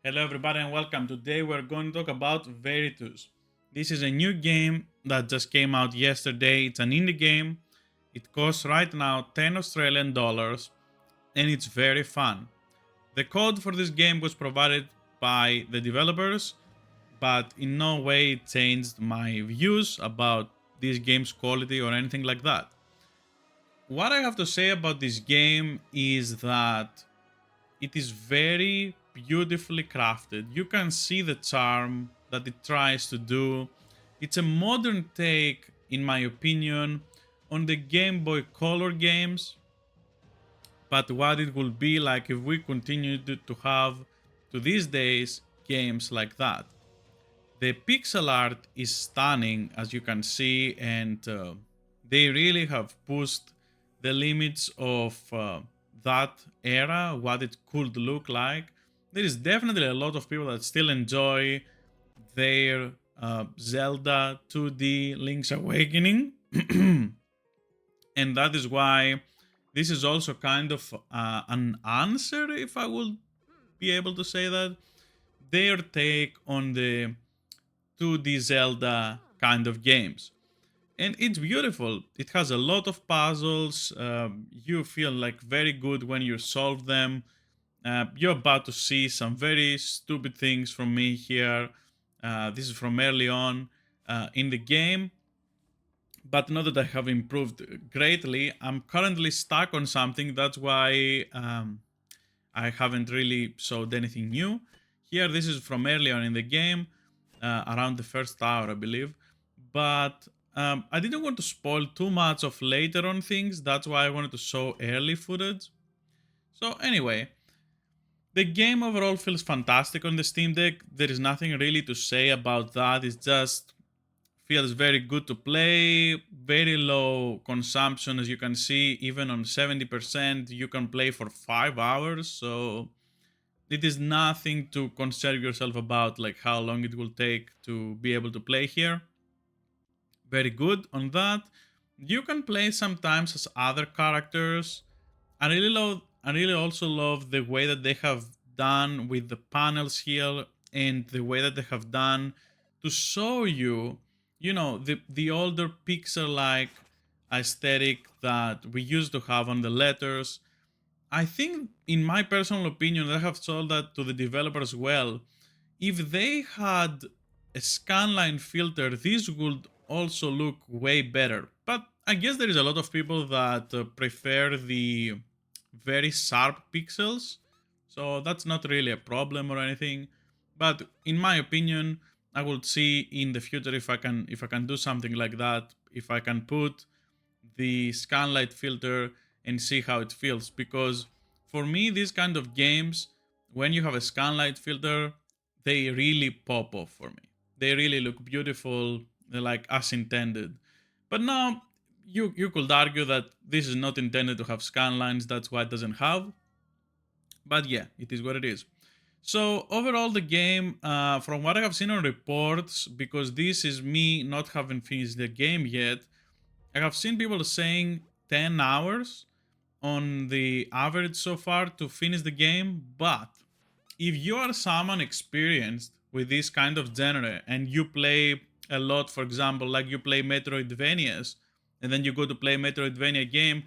Hello, everybody, and welcome. Today, we're going to talk about Veritus. This is a new game that just came out yesterday. It's an indie game. It costs right now 10 Australian dollars, and it's very fun. The code for this game was provided by the developers, but in no way it changed my views about this game's quality or anything like that. What I have to say about this game is that it is very beautifully crafted. You can see the charm that it tries to do. It's a modern take, in my opinion, on the Game Boy Color games, but what it will be like if we continue to have, to these days, games like that. The pixel art is stunning, as you can see, and they really have pushed the limits of that era, what it could look like. There is definitely a lot of people that still enjoy their Zelda 2D Link's Awakening, and that is why this is also kind of an answer, if I would be able to say that, their take on the 2D Zelda kind of games. And it's beautiful. It has a lot of puzzles. You feel like very good when you solve them. You're about to see some very stupid things from me here. This is from early on in the game. But now that I have improved greatly, I'm currently stuck on something. That's why I haven't really showed anything new. Here, this is from early on in the game, around the first hour, I believe. But I didn't want to spoil too much of later on things. That's why I wanted to show early footage. So, anyway, the game overall feels fantastic on the Steam Deck. There is nothing really to say about that. It just feels very good to play. Very low consumption, as you can see. Even on 70%, you can play for 5 hours. So it is nothing to concern yourself about, like how long it will take to be able to play here. Very good on that. You can play sometimes as other characters. I really also love the way that they have done with the panels here, and the way that they have done to show you, the older pixel like aesthetic that we used to have on the letters. I think, in my personal opinion, I have told that to the developers well. If they had a scanline filter, this would also look way better. But I guess there is a lot of people that prefer the very sharp pixels, so that's not really a problem or anything. But in my opinion, I will see in the future if I can do something like that. If I can put the scanlight filter and see how it feels, because for me these kind of games, when you have a scanlight filter, they really pop off for me. They really look beautiful. They're like as intended. But now you could argue that this is not intended to have scanlines, that's why it doesn't have. But yeah, it is what it is. So overall, the game, from what I have seen on reports, because this is me not having finished the game yet, I have seen people saying 10 hours on the average so far to finish the game. But if you are someone experienced with this kind of genre and you play a lot, for example, like you play Metroidvanias, and then you go to play Metroidvania game,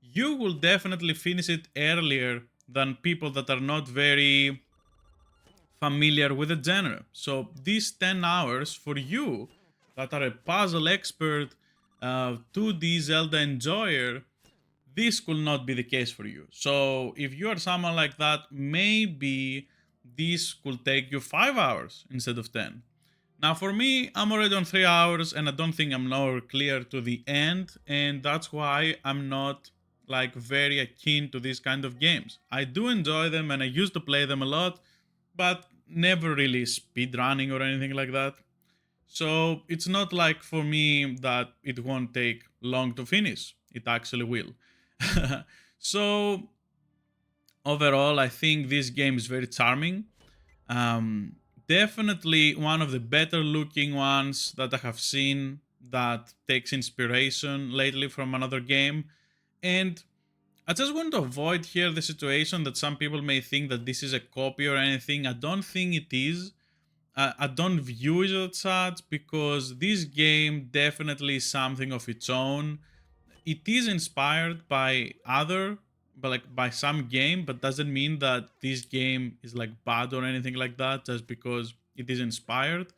you will definitely finish it earlier than people that are not very familiar with the genre. So these 10 hours for you that are a puzzle expert, 2D Zelda enjoyer, this could not be the case for you. So if you are someone like that, maybe this could take you 5 hours instead of 10. Now for me, I'm already on 3 hours and I don't think I'm nowhere clear to the end, and that's why I'm not like very keen to these kind of games. I do enjoy them and I used to play them a lot, but never really speed running or anything like that. So it's not like for me that it won't take long to finish. It actually will. So overall, I think this game is very charming. Um, Definitely one of the better looking ones that I have seen that takes inspiration lately from another game. And I just want to avoid here the situation that some people may think that this is a copy or anything. I don't think it is. I don't view it as such because this game definitely is something of its own. It is inspired by by some game, but doesn't mean that this game is like bad or anything like that just because it is inspired.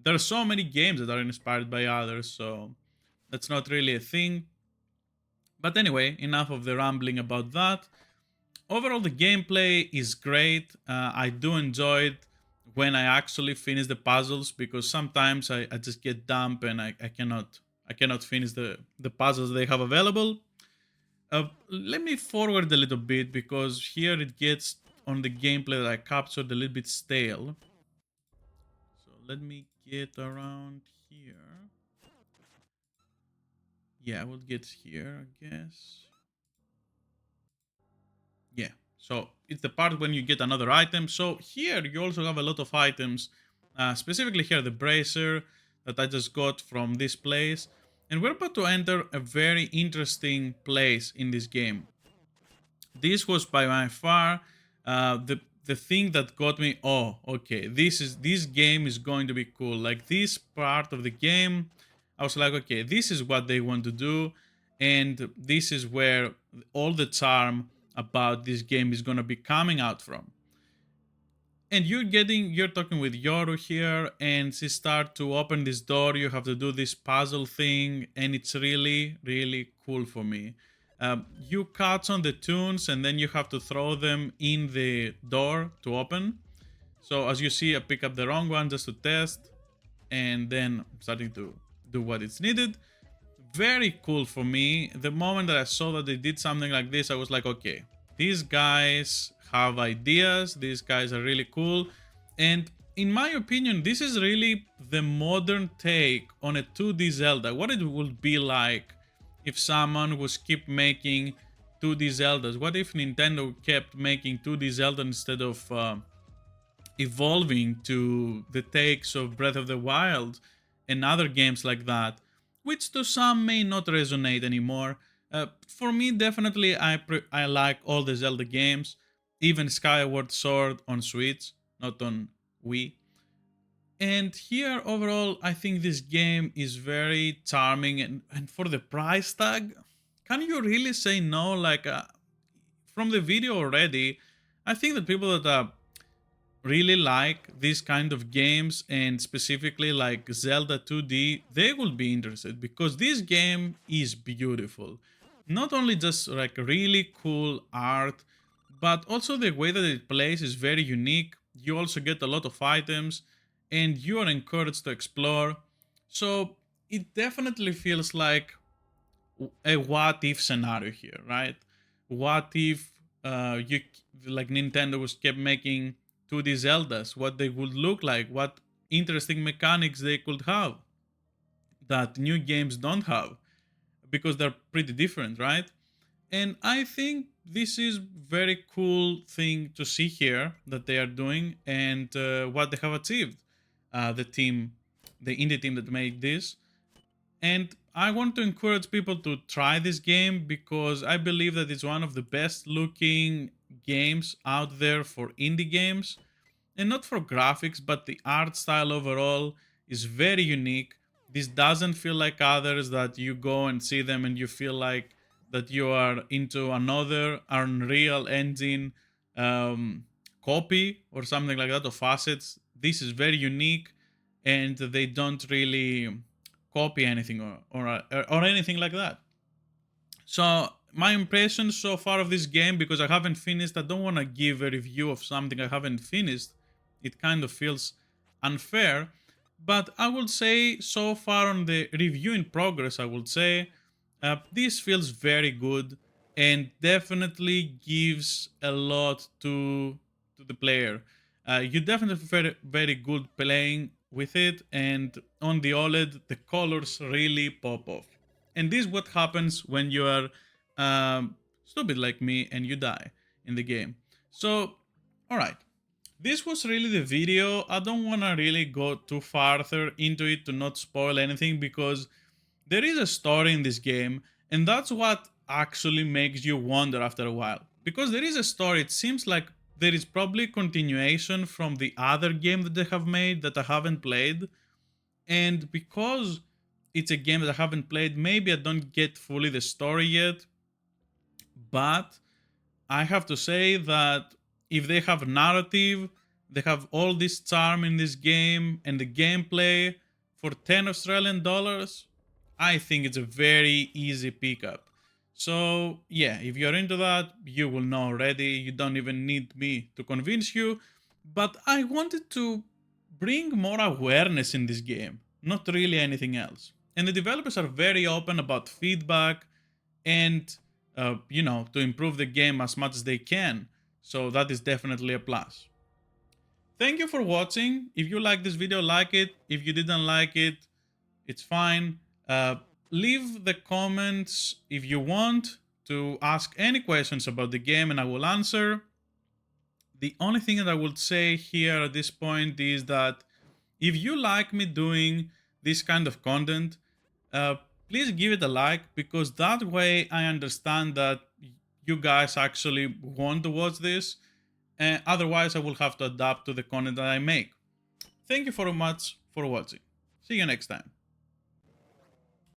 There are so many games that are inspired by others, so that's not really a thing. But anyway, enough of the rambling about that. Overall, the gameplay is great. I do enjoy it when I actually finish the puzzles because sometimes I just get dumb and I cannot finish the puzzles they have available. Let me forward a little bit because here it gets on the gameplay that I captured a little bit stale. So let me get around here. Yeah, I will get here, I guess. Yeah, so it's the part when you get another item. So here you also have a lot of items, specifically here the bracer that I just got from this place. And we're about to enter a very interesting place in this game. This was by far the thing that got me. Oh, okay, this game is going to be cool. Like this part of the game, I was like, okay, this is what they want to do, and this is where all the charm about this game is gonna be coming out from. And you're talking with Yoru here, and she start to open this door. You have to do this puzzle thing, and it's really really cool for me. You catch on the tunes, and then you have to throw them in the door to open. So as you see, I pick up the wrong one just to test, and then I'm starting to do what is needed. Very cool for me. The moment that I saw that they did something like this, I was like, okay, these guys have ideas. These guys are really cool. And in my opinion, this is really the modern take on a 2D Zelda. What it would be like if someone was keep making 2D Zeldas. What if Nintendo kept making 2D Zelda instead of evolving to the takes of Breath of the Wild and other games like that, which to some may not resonate anymore. For me, definitely, I like all the Zelda games, even Skyward Sword on Switch, not on Wii. And here, overall, I think this game is very charming, and for the price tag, can you really say no? Like, from the video already, I think that people that really like these kind of games and specifically like Zelda 2D, they will be interested because this game is beautiful. Not only just like really cool art, but also the way that it plays is very unique. You also get a lot of items and you are encouraged to explore. So it definitely feels like a what if scenario here, right? What if you like Nintendo was kept making 2D Zeldas, what they would look like, what interesting mechanics they could have that new games don't have because they're pretty different, right? And I think this is very cool thing to see here that they are doing and what they have achieved. The team, the indie team that made this, and I want to encourage people to try this game because I believe that it's one of the best looking games out there for indie games. And not for graphics, but the art style overall is very unique. This doesn't feel like others that you go and see them and you feel like that you are into another Unreal Engine copy or something like that of assets. This is very unique and they don't really copy anything or anything like that. So my impression so far of this game, because I haven't finished, I don't want to give a review of something I haven't finished. It kind of feels unfair. But I would say so far on the review in progress, I would say this feels very good and definitely gives a lot to the player. You definitely very good playing with it, and on the OLED, the colors really pop off. And this is what happens when you are stupid like me and you die in the game. So, all right, this was really the video. I don't want to really go too farther into it to not spoil anything because there is a story in this game, and that's what actually makes you wonder after a while. Because there is a story, it seems like there is probably a continuation from the other game that they have made that I haven't played. And because it's a game that I haven't played, maybe I don't get fully the story yet. But I have to say that if they have narrative, they have all this charm in this game and the gameplay for 10 Australian dollars, I think it's a very easy pickup. So, yeah, if you're into that, you will know already. You don't even need me to convince you. But I wanted to bring more awareness in this game, not really anything else. And the developers are very open about feedback and to improve the game as much as they can. So that is definitely a plus. Thank you for watching. If you like this video, like it. If you didn't like it, it's fine. Leave the comments if you want to ask any questions about the game and I will answer. The only thing that I would say here at this point is that if you like me doing this kind of content, uh, please give it a like, because that way I understand that you guys actually want to watch this. Otherwise, I will have to adapt to the content that I make. Thank you very much for watching. See you next time.